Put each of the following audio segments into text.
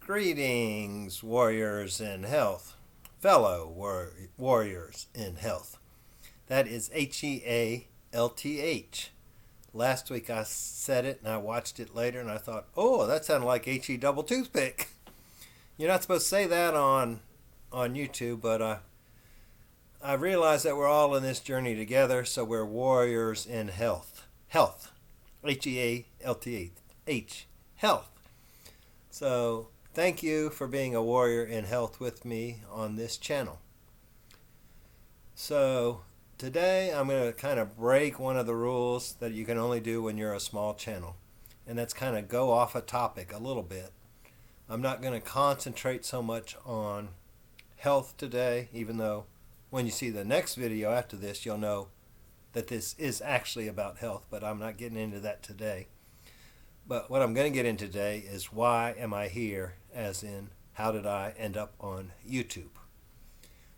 Greetings, warriors in health, fellow warriors in health. That is HEALTH. Last week I said it and I watched it later and I thought, oh, that sounded like HE double toothpick. You're not supposed to say that on YouTube, but I realize that we're all in this journey together, so we're warriors in health. Health. HEALTH. Health. So thank you for being a warrior in health with me on this channel. So today I'm going to kind of break one of the rules that you can only do when you're a small channel. And that's kind of go off a topic a little bit. I'm not going to concentrate so much on health today, even though when you see the next video after this, you'll know that this is actually about health, but I'm not getting into that today. But what I'm going to get into today is why am I here, as in how did I end up on YouTube.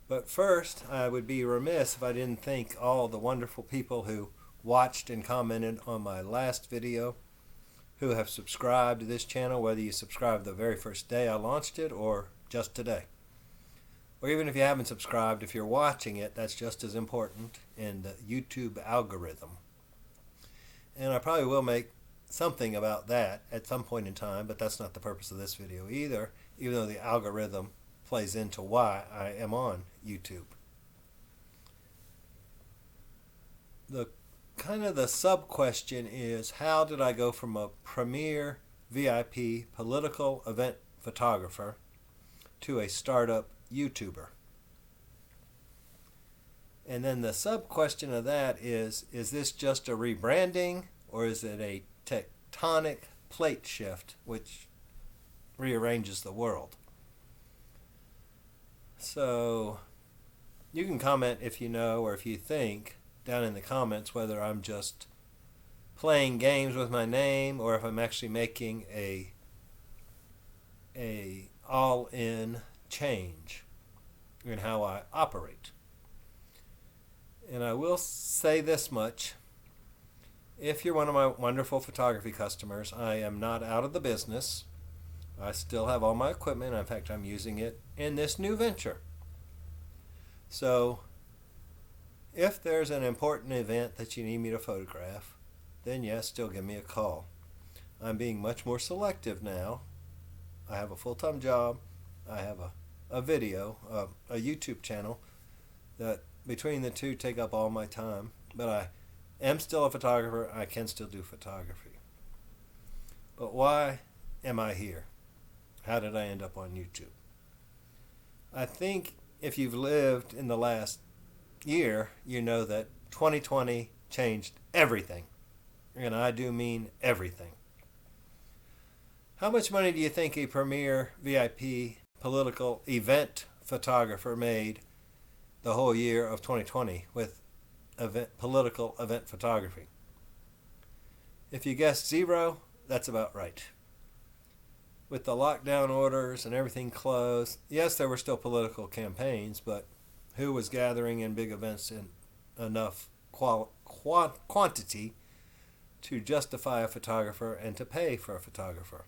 But first, I would be remiss if I didn't thank all the wonderful people who watched and commented on my last video, who have subscribed to this channel, whether you subscribed the very first day I launched it or just today. Or even if you haven't subscribed, if you're watching it, that's just as important in the YouTube algorithm. And I probably will make something about that at some point in time, but that's not the purpose of this video either, even though the algorithm plays into why I am on YouTube. The sub question is, how did I go from a premier VIP political event photographer to a startup YouTuber? And then the sub question of that is this just a rebranding, or is it a tectonic plate shift which rearranges the world? So you can comment if you know, or if you think down in the comments whether I'm just playing games with my name or if I'm actually making a all-in change in how I operate. And I will say this much: if you're one of my wonderful photography customers, I am not out of the business. I still have all my equipment. In fact, I'm using it in this new venture. So if there's an important event that you need me to photograph, then yes, still give me a call. I'm being much more selective now. I have a full-time job. I have a YouTube channel that between the two take up all my time. But I am still a photographer. I can still do photography. But why am I here? How did I end up on YouTube? I think if you've lived in the last year, you know that 2020 changed everything. And I do mean everything. How much money do you think a premier VIP political event photographer made the whole year of 2020 with political event photography? If you guessed zero, that's about right. With the lockdown orders and everything closed, yes, there were still political campaigns, but who was gathering in big events in enough quantity to justify a photographer and to pay for a photographer?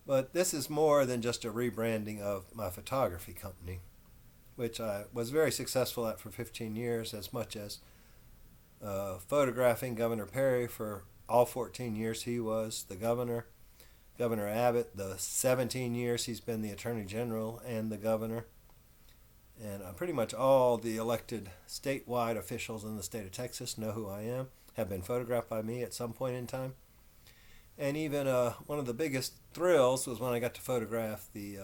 But this is more than just a rebranding of my photography company, which I was very successful at for 15 years, as much as photographing Governor Perry for all 14 years he was the governor. Governor Abbott, the 17 years he's been the Attorney General and the governor. And pretty much all the elected statewide officials in the state of Texas know who I am, have been photographed by me at some point in time. And even one of the biggest thrills was when I got to photograph the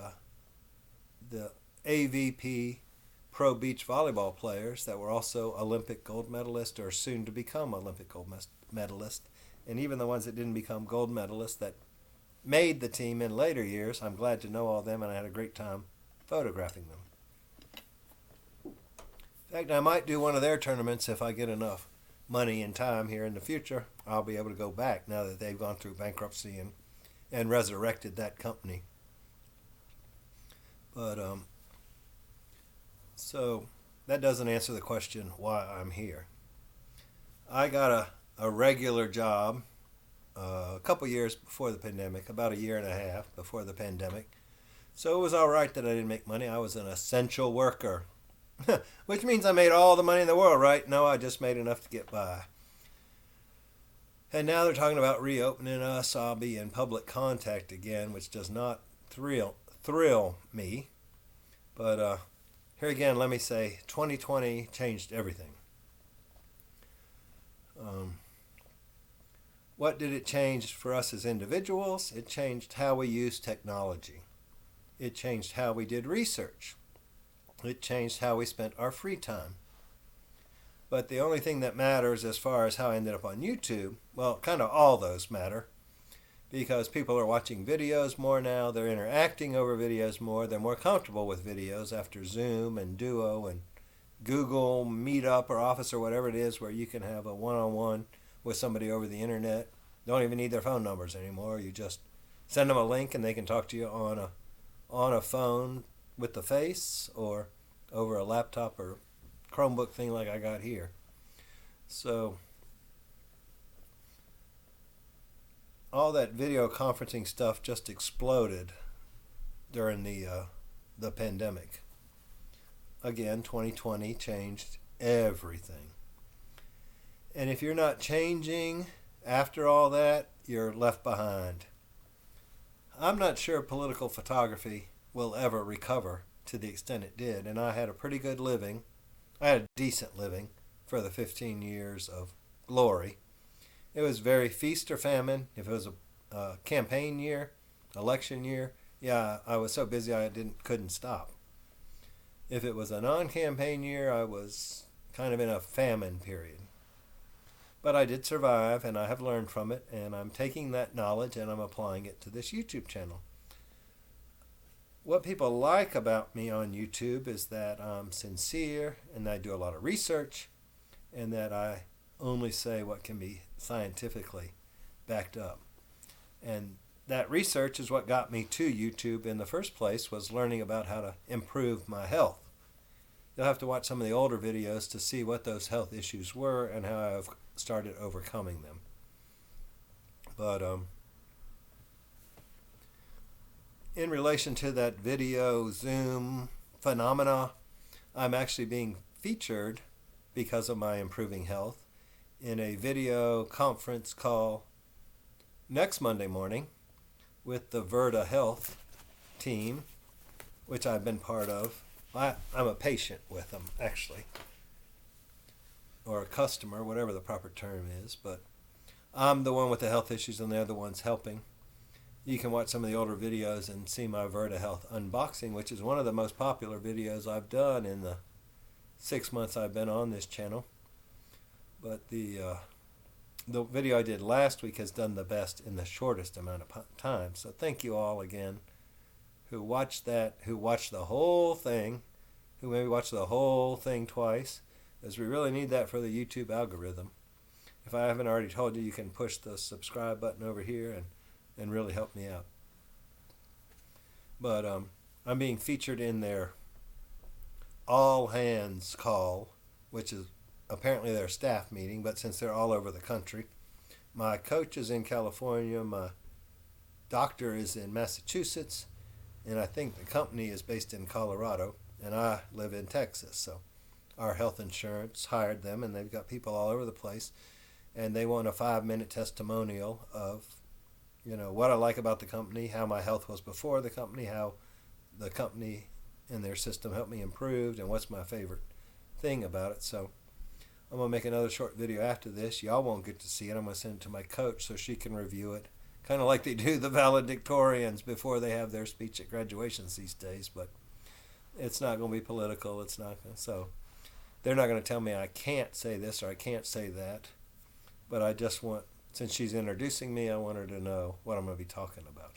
AVP pro beach volleyball players that were also Olympic gold medalists or soon to become Olympic gold medalists. And even the ones that didn't become gold medalists that made the team in later years, I'm glad to know all of them, and I had a great time photographing them. In fact, I might do one of their tournaments if I get enough money and time here in the future. I'll be able to go back now that they've gone through bankruptcy and resurrected that company. But so that doesn't answer the question why I'm here. I got a regular job a couple years before the pandemic, about a year and a half before the pandemic. So it was all right that I didn't make money. I was an essential worker, which means I made all the money in the world, right? No, I just made enough to get by. And now they're talking about reopening us. I'll be in public contact again, which does not thrill me. But here again, let me say 2020 changed everything. What did it change for us as individuals? It changed how we use technology. It changed how we did research. It changed how we spent our free time. But the only thing that matters as far as how I ended up on YouTube, well, kind of all those matter, because people are watching videos more now, they're interacting over videos more, they're more comfortable with videos after Zoom and Duo and Google Meetup or Office or whatever it is, where you can have a one-on-one with somebody over the internet. Don't even need their phone numbers anymore. You just send them a link and they can talk to you on a phone with the face or over a laptop or Chromebook thing like I got here. So all that video conferencing stuff just exploded during the pandemic. Again, 2020 changed everything. And if you're not changing after all that, you're left behind. I'm not sure political photography will ever recover to the extent it did. And I had a pretty good living. I had a decent living for the 15 years of glory. It was very feast or famine. If it was a campaign year, election year, yeah, I was so busy I couldn't stop. If it was a non-campaign year, I was kind of in a famine period. But I did survive, and I have learned from it, and I'm taking that knowledge and I'm applying it to this YouTube channel. What people like about me on YouTube is that I'm sincere, and I do a lot of research, and that I only say what can be scientifically backed up. And that research is what got me to YouTube in the first place, was learning about how to improve my health. You'll have to watch some of the older videos to see what those health issues were and how I've started overcoming them. But in relation to that video Zoom phenomena, I'm actually being featured because of my improving health in a video conference call next Monday morning with the Virta Health team, which I've been part of. I'm a patient with them, actually, or a customer, whatever the proper term is, but I'm the one with the health issues and they're the ones helping. You can watch some of the older videos and see my Virta Health unboxing, which is one of the most popular videos I've done in the 6 months I've been on this channel. But the video I did last week has done the best in the shortest amount of time. So thank you all again who watched that, who watched the whole thing, who maybe watched the whole thing twice, as we really need that for the YouTube algorithm. If I haven't already told you, you can push the subscribe button over here and really help me out. But I'm being featured in their all hands call, which is apparently their staff meeting, but since they're all over the country, my coach is in California, my doctor is in Massachusetts, and I think the company is based in Colorado, and I live in Texas. So our health insurance hired them, and they've got people all over the place, and they want a 5-minute testimonial of, what I like about the company, how my health was before the company, how the company and their system helped me improve, and what's my favorite thing about it. So I'm going to make another short video after this. Y'all won't get to see it. I'm going to send it to my coach so she can review it, kind of like they do the valedictorians before they have their speech at graduations these days. But it's not going to be political. It's not going to, so they're not going to tell me I can't say this or I can't say that. But I just want, since she's introducing me, I want her to know what I'm going to be talking about.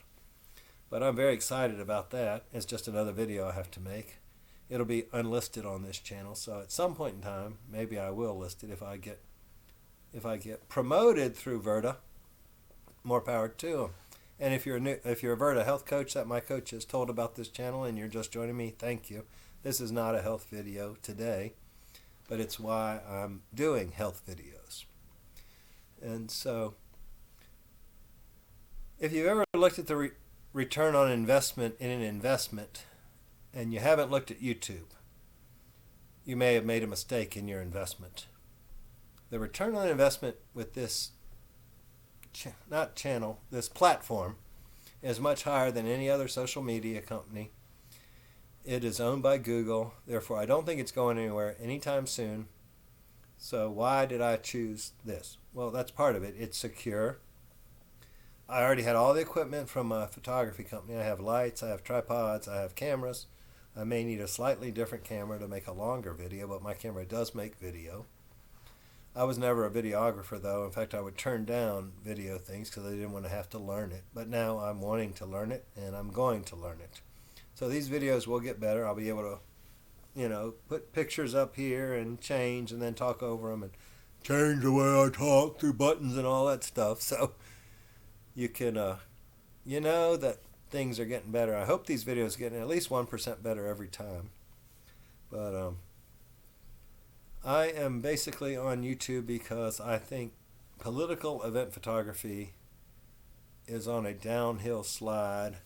But I'm very excited about that. It's just another video I have to make. It'll be unlisted on this channel, so at some point in time, maybe I will list it if I get promoted through Virta. More power to them. And if you're a Virta health coach that my coach has told about this channel and you're just joining me, thank you. This is not a health video today, but it's why I'm doing health videos. And so If you've ever looked at the return on investment in an investment and you haven't looked at YouTube, you may have made a mistake in your investment. The return on investment with this this platform is much higher than any other social media company. It is owned by Google, therefore I don't think it's going anywhere anytime soon. So why did I choose this? Well, that's part of it. It's secure. I already had all the equipment from a photography company. I have lights, I have tripods, I have cameras. I may need a slightly different camera to make a longer video, but my camera does make video. I was never a videographer, though. In fact, I would turn down video things because I didn't want to have to learn it. But now I'm wanting to learn it, and I'm going to learn it. So these videos will get better. I'll be able to, put pictures up here and change and then talk over them and change the way I talk through buttons and all that stuff. So you can, that things are getting better. I hope these videos are getting at least 1% better every time. But I am basically on YouTube because I think political event photography is on a downhill slide,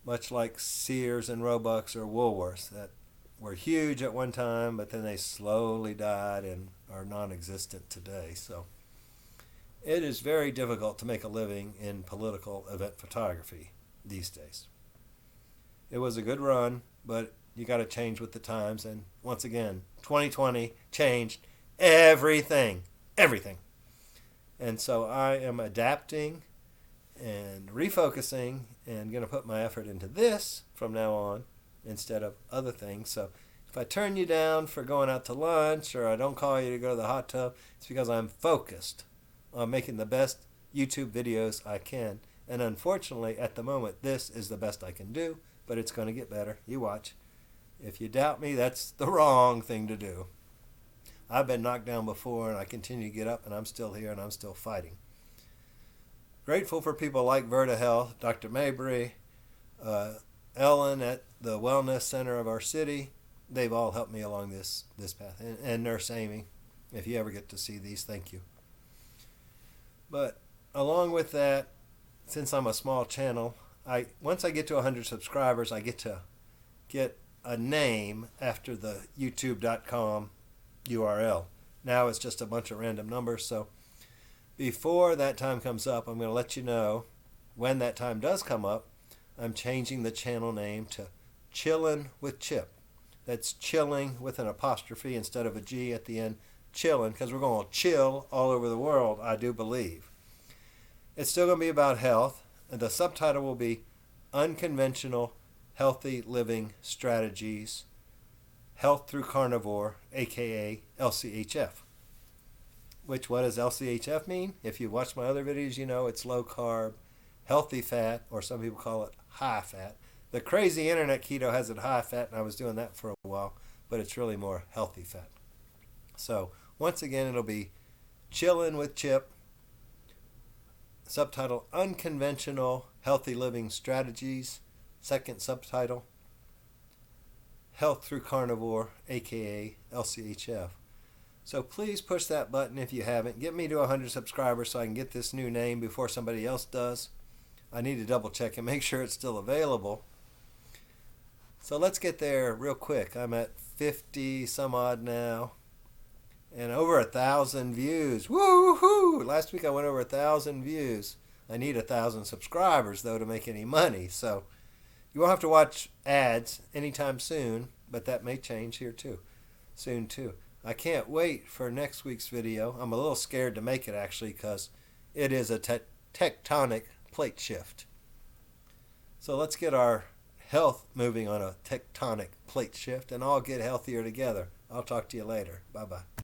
much like Sears and Roebuck or Woolworths, that were huge at one time, but then they slowly died and are non-existent today. So it is very difficult to make a living in political event photography these days. It was a good run, but you got to change with the times. And once again, 2020 changed everything. And so I am adapting and refocusing and going to put my effort into this from now on instead of other things. So if I turn you down for going out to lunch or I don't call you to go to the hot tub, it's because I'm focused on making the best YouTube videos I can. And unfortunately, at the moment, this is the best I can do, but it's going to get better. You watch. If you doubt me, that's the wrong thing to do. I've been knocked down before, and I continue to get up, and I'm still here, and I'm still fighting. Grateful for people like Verta Health, Dr. Mabry, Ellen at the Wellness Center of our city. They've all helped me along this path. And Nurse Amy, if you ever get to see these, thank you. But along with that, since I'm a small channel, once I get to 100 subscribers, I get to get a name after the youtube.com URL. Now it's just a bunch of random numbers. So before that time comes up, I'm going to let you know when that time does come up. I'm changing the channel name to Chillin' with Chip. That's chilling with an apostrophe instead of a G at the end. Chillin', because we're going to chill all over the world, I do believe. It's still going to be about health, and the subtitle will be Unconventional Healthy Living Strategies, Health Through Carnivore, aka LCHF. What does LCHF mean? If you watch my other videos, you know it's low carb, healthy fat, or some people call it high fat. The crazy internet keto has it high fat, and I was doing that for a while, but it's really more healthy fat. So once again, it'll be Chillin' with Chip, subtitle Unconventional Healthy Living Strategies, second subtitle Health Through Carnivore, aka LCHF. So please push that button if you haven't. Get me to 100 subscribers so I can get this new name before somebody else does. I need to double check and make sure it's still available. So let's get there real quick. I'm at 50 some odd now. And over 1,000 views. Woo-hoo! Last week I went over 1,000 views. I need 1,000 subscribers, though, to make any money. So you won't have to watch ads anytime soon, but that may change here soon too. I can't wait for next week's video. I'm a little scared to make it, actually, because it is a tectonic plate shift. So let's get our health moving on a tectonic plate shift, and all get healthier together. I'll talk to you later. Bye-bye.